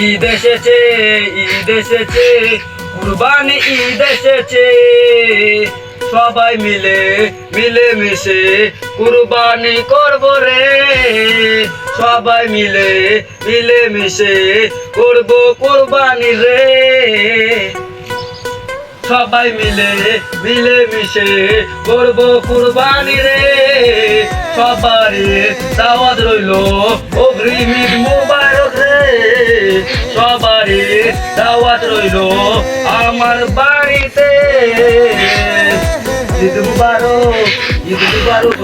ঈদ এসেছে, ঈদ এসেছে, কুরবানি ঈদ এসেছে। সবাই মিলে মিলে মিশে কুরবানি করব রে, সবাই মিলে মিলে মিশে করব কুরবানি রে। সবাই মিলে মিলে মিশে করব কুরবানি রে। সবারই দাওয়াত রইল, অগ্রিম ঈদ মুবারক রে। সবারই দাওয়াত রইল আমার বাড়িতে। ঈদ মুবারক, ঈদ মুবারক।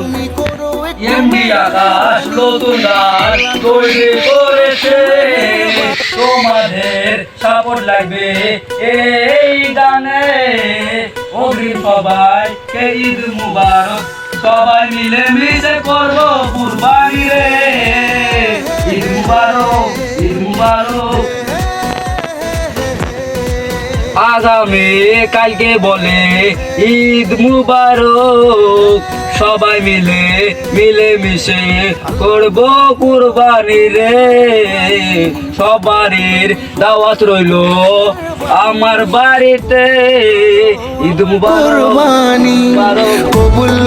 এমনি আকাশ নতুন গান তৈরি করেছে, তোমাদের সাপোর্ট লাগবে এই গানে। অগ্রিম সবাইকে ঈদ মুবারক, সবাই মিলে মিশে করবো কুরবানি রে। ঈদ মুবারক, ঈদ মুবারক। আগামী কালকে বলে ঈদ মুবারক, সবাই মিলে মিলে মিশে করব কুরবানি রে। সবারই দাওয়াত রইল আমার বাড়িতে। ঈদ মুবারক, কুরবানি কবুল।